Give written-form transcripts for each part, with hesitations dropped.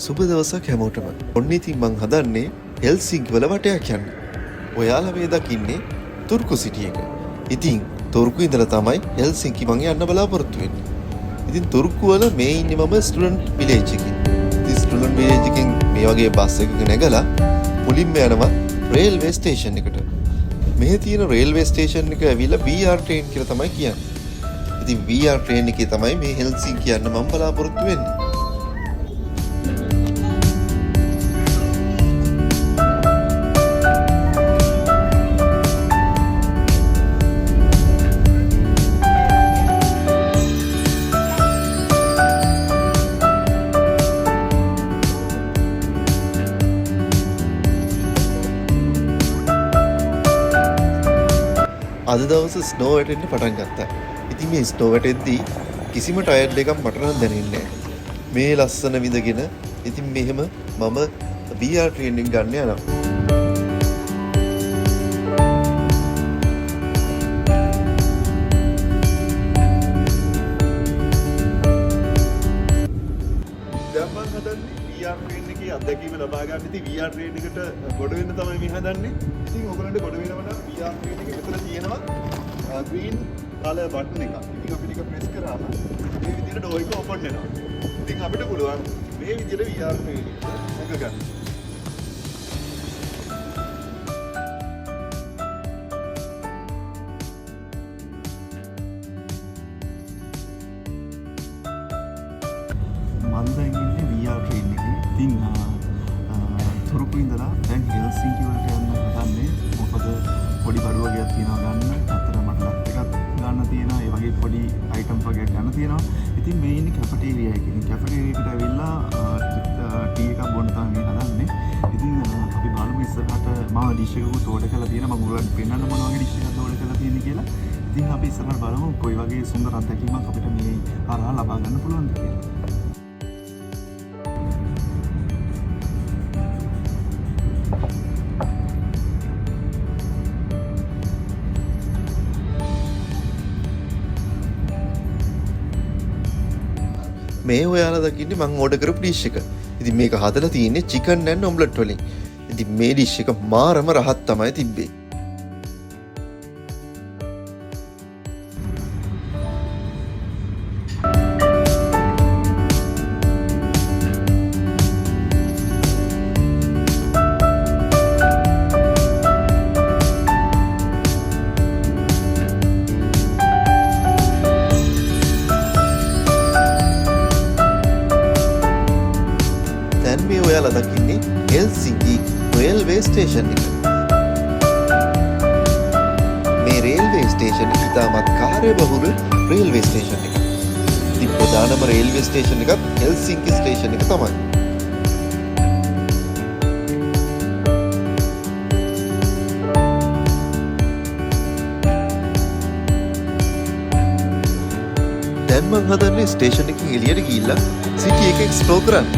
සුබ දවසක් හැමෝටම. ඔන්න ඉතින් මං හදන්නේ හෙල්සින්කි වල වටයක් යන්න. ඔයාලා මේ දකින්නේ තුර්කු සිටි එක. ඉතින් තුර්කු ඉඳලා තමයි හෙල්සින්කි මං යන්න බලාපොරොත්තු වෙන්නේ. ඉතින් තුර්කු වල මේ ඉන්නේ මම ස්ටුඩන්ට් විලේජ් එකේ. ඉතින් ස්ටුඩන්ට් විලේජ් එකෙන් මේ වගේ බස් එකක නැගලා මුලින්ම යනවා රේල්වේ ස්ටේෂන් එකට. මෙහි තියෙන රේල්වේ ස්ටේෂන් එක ඇවිල්ලා VR train කියලා තමයි කියන්නේ. ඉතින් VR train එකේ තමයි මේ හෙල්සින්කි යන්න මම බලාපොරොත්තු වෙන්නේ. අද දවස ස්නෝ වැටෙන්න පටන් ගත්තා. ඉතින් මේ ස්නෝ වැටෙද්දී කිසිම ටයර්ඩ් එකක් මට නම් දැනෙන්නේ නැහැ. මේ ලස්සන විඳගෙන ඉතින් මෙහෙම මම VR ට්‍රේනින් ගන්න යනවා. දැන් මම හදන්නේ VR ට්‍රේන් එකේ අත්දැකීම ලබා ගන්න. ඉතින් VR ට්‍රේන් එකට ගොඩ වෙන්න තමයි මේ හදන්නේ. ඉතින් ඔයගොල්ලන්ට ගොඩ වෙනවනම් VR ට්‍රේන් එකේ මෙතන තියෙනවා green color button එකක්. ඉතින් අපි ටික press කරාම මේ විදිහට door එක open වෙනවා. ඉතින් අපිට පුළුවන් මේ විදිහට VR ට්‍රේන් එක නැග ගන්න. මම දැන් ඉන්නේ VR ට්‍රේන් එකේ. ඉතින් තුරුකු ඉඳලා දැන් හෙල්සින්කි වලට යන්න හදන්නේ. මොකද පොඩි බඩු වගේක් තියෙනවා ගන්න. අතට මට ලැප් එකක් ගන්න තියෙනවා. ඒ වගේ පොඩි අයිටම් වගේක් ගන්න තියෙනවා. ඉතින් මේ ඉන්නේ කැෆටේරියා එකේ. කැෆටේරියා එකට ඇවිල්ලා ටී එකක් බොන්න තමයි හදන්නේ. ඉතින් අපි බලමු ඉස්සරහට මම ඩිෂ් එකකුත් ඕඩර් කරලා තියෙනවා. මම ඔයගොල්ලන්ට පෙන්නන්න මොන වගේ ඩිෂ් එකක්ද ඕඩර් කරලා තියෙන්නේ කියලා. ඉතින් අපි ඉස්සරහට බලමු කොයි වගේ සුන්දර අත්දැකීමක් අපිට මේ හරහා ලබා ගන්න පුළුවන්ද කියලා. මේ ඔයාලා දකින්නේ මම ඕඩර් කරපු ඩිෂ් එක. ඉතින් මේක හදලා තියෙන්නේ chicken and omelette වලින්. ඉතින් මේ ඩිෂ් එක මාරම රහත් තමයි තිබ්බේ. මේ ඔයාලා දකින්නේ හෙල්සින්කි රේල්වේ ස්ටේෂන් එක. මේ රේල්වේ ස්ටේෂන් එක ඉතාමත් කාර්යබහුල රේල්වේ ස්ටේෂන් එක. ඉතින් ප්‍රධානම රේල්වේ ස්ටේෂන් එකත් හෙල්සින්කි ස්ටේෂන් එක තමයි. දැන් මම හදන්නේ ස්ටේෂන් එකකින් එළියට ගිහිල්ලා සිටි එක එක්ස්ප්ලෝර් කරන්න.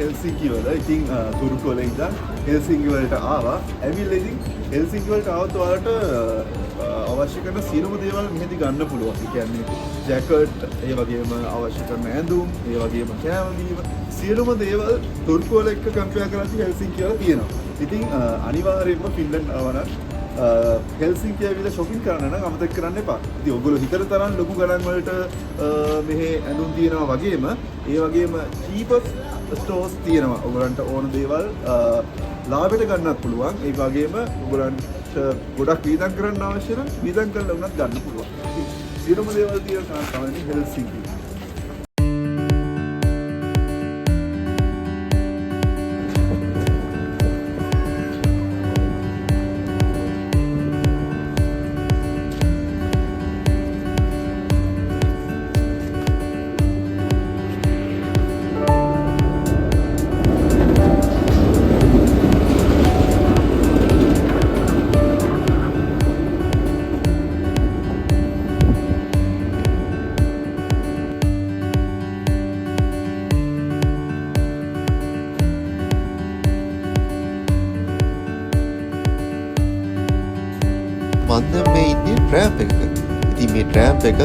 හෙල්සින්කි වල ඉතින් තුර්කු වල ඉඳන් හෙල්සින්කි වලට ආවා. ඇවිල්ලා ඉතින් හෙල්සින්කි වලට ආවොත් ඔයාලට අවශ්‍ය කරන සියලුම දේවල් මෙහෙදි ගන්න පුළුවන්. ඒ කියන්නේ ජැකට්, ඒ වගේම අවශ්‍ය කරන ඇඳුම්, ඒ වගේම කෑම බීම සියලුම දේවල් තුර්කු වල එක්ක කම්පෙයාර් කරලා හෙල්සින්කි වල තියෙනවා. ඉතින් අනිවාර්යයෙන්ම ෆින්ලන්ඩ් ආවනම් හෙල්සින්කි ඇවිල්ලා shopping කරන්න නම් අමතක කරන්න එපා. ඉතින් ඔයගොල්ලෝ හිතන තරම් ලොකු ගණන් වලට මෙහි ඇඳුම් තියෙනවා වගේම ඒ වගේම cheapest stores තියෙනවා. ඔයගලන්ට ඕන දේවල් ලාභයට ගන්නත් පුළුවන්. ඒ වගේම ඔයගලන්ට ගොඩක් වීදම් කරන්න අවශ්‍ය නම් වීදම් කරලා උනත් ගන්න පුළුවන්. සියලුම දේවල් තියෙන තමයි හෙල්සින්කි. මම දැන් මේ ඉන්නේ ට්‍රෑම් එකක. ඉතින් මේ ට්‍රෑම් එක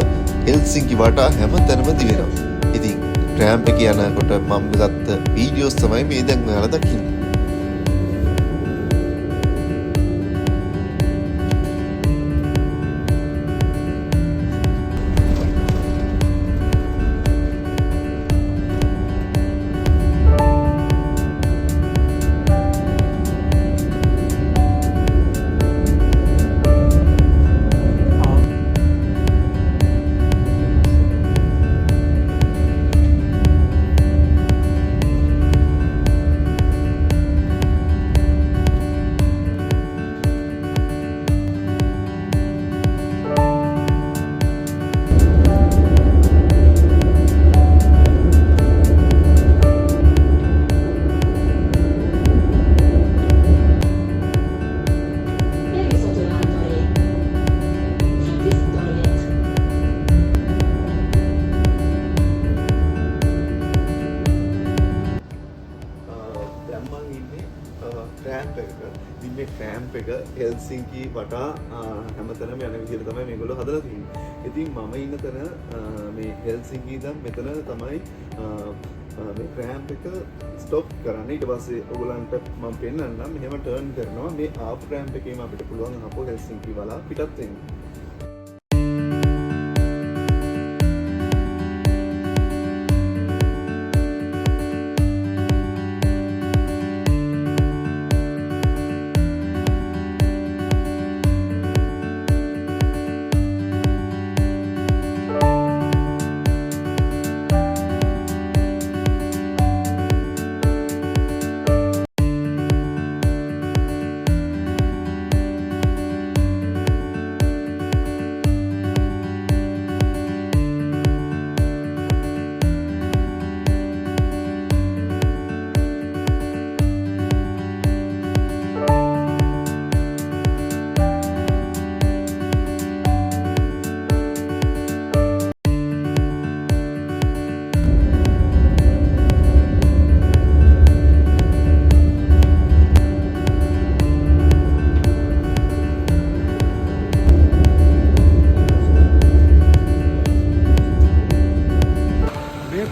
හෙල්සින්කි වටා හැම තැනම දිවෙනවා. ඉතින් ට්‍රෑම් එක යනකොට මම ගත්ත වීඩියෝස් තමයි මේ දැන් ඔයාලා දකින්නේ. මේ ට්‍රෑම්ප් එක හෙල්සින්කි වටා හැමතැනම යන විදිහට තමයි මේගොල්ලෝ හදලා තියෙන්නේ. ඉතින් මම ඉන්න තැන මේ හෙල්සින්කි ඉඳන් මෙතන තමයි මේ ට්‍රෑම්ප් එක ස්ටොප් කරන්නේ. ඊට පස්සේ ඔයගලන්ට මම පෙන්නන්නම්. මෙහෙම ටර්න් කරනවා. මේ ආප් ට්‍රෑම්ප් එකේම අපිට පුළුවන් අපෝ හෙල්සින්කි වලා පිටත් වෙන්න.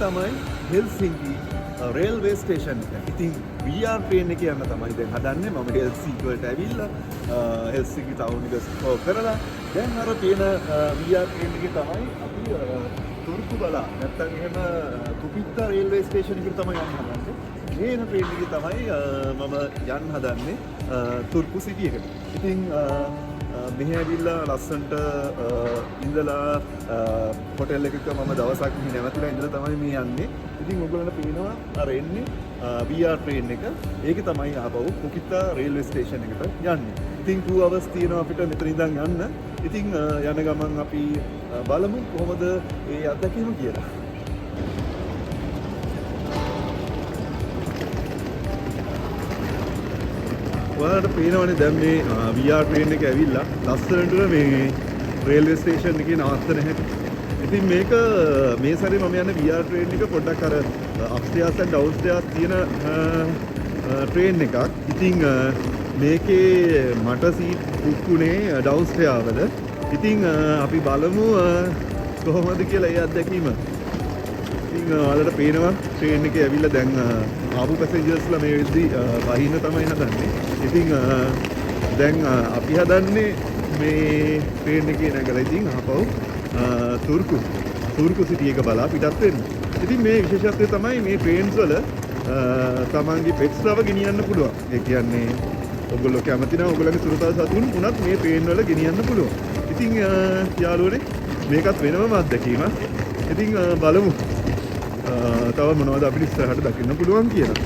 තමයි හෙල්සින්කි රේල්වේ ස්ටේෂන් එක. ඉතින් VR train එක යන්න තමයි දැන් හදන්නේ. මම හෙල්සින්කි වලට ඇවිල්ලා හෙල්සින්කි ටවුන් එක ස්කෝර් කරලා දැන් අර තියෙන VR train එකේ තමයි අපි තුර්කු බලා නැත්තම් එහෙම කුපිත්තා රේල්වේ ස්ටේෂන් එකට තමයි යන්න හදන්නේ. මේ එන train එකේ තමයි මම යන්න හදන්නේ තුර්කු සිටි එකට. ඉතින් මෙහෙ ඇවිල්ලා ලස්සන්ට ඉඳලා හොටෙල් එකක මම දවසක් මෙහි නැවතිලා ඉඳලා තමයි මේ යන්නේ. ඉතින් ඔයගොල්ලන්ට පේනවා අර එන්නේ VR train එක. ඒක තමයි ආපහු කුකිත්තා රේල්වේ ස්ටේෂන් එකට යන්නේ. ඉතින් 2 hours තියෙනවා අපිට මෙතන ඉඳන් යන්න. ඉතින් යන ගමන් අපි බලමු කොහොමද ඒ අත්දැකීම කියලා. ඔයාලට පේනවනේ දැන් මේ VR train එක ඇවිල්ලා ලස්සනට මේ රේල්වේ ස්ටේෂන් එකේ නවත්තන හැටි. ඉතින් මේක මේ සැරේ මම යන VR train එක පොඩ්ඩක් අර upstairs and downstairs තියෙන train එකක්. ඉතින් මේකේ මට සීට් බුක් වුණේ downstairs වල. ඉතින් අපි බලමු කොහොමද කියලා ඒ අත්දැකීම. ඉතින් ඔයාලට පේනවා train එකේ ඇවිල්ලා දැන් ආපු පැසෙන්ජර්ස්ලා මේ වෙද්දී වහින්න තමයි හදන්නේ. ඉතින් දැන් අපි හදන්නේ මේ train එකේ නැගලා ඉතින් ආපහු තුර්කු සිටි එක බලා පිටත් වෙන්න. ඉතින් මේ විශේෂත්වය තමයි මේ trains වල තමන්ගේ පෙට්ස්ලව ගෙනියන්න පුළුවන්. ඒ කියන්නේ ඔයගොල්ලෝ කැමති නම් ඔයගොල්ලන්ගේ සුරතල් සතුන් උනත් මේ පේන් වල ගෙනියන්න පුළුවන්. ඉතින් යාළුවනේ මේකත් වෙනම අත්දැකීමක්. ඉතින් බලමු තව මොනවද අපිට ඉස්සරහට දකින්න පුළුවන් කියලා.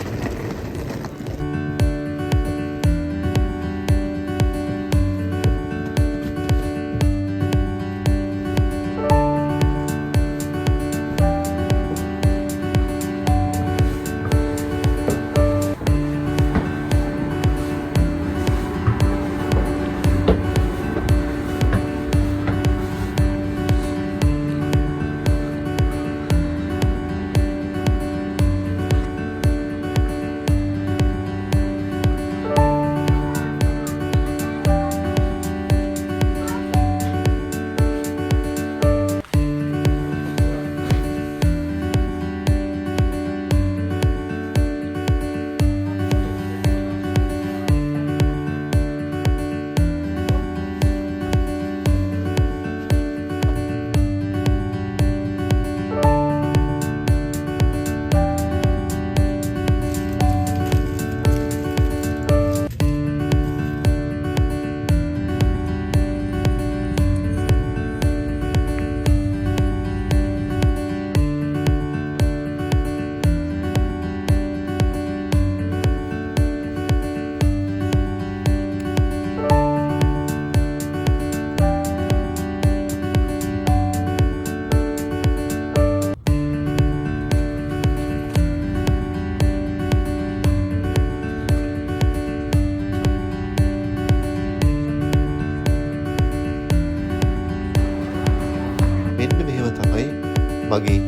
මගේ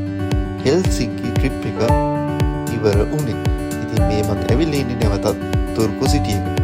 හෙල්සින්කි ට්‍රිප් එක ඉවර වුණේ. ඉතින් මේ මම ඇවිල්ලා ඉන්නේ නැවතත් තුර්කු සිටි එකට.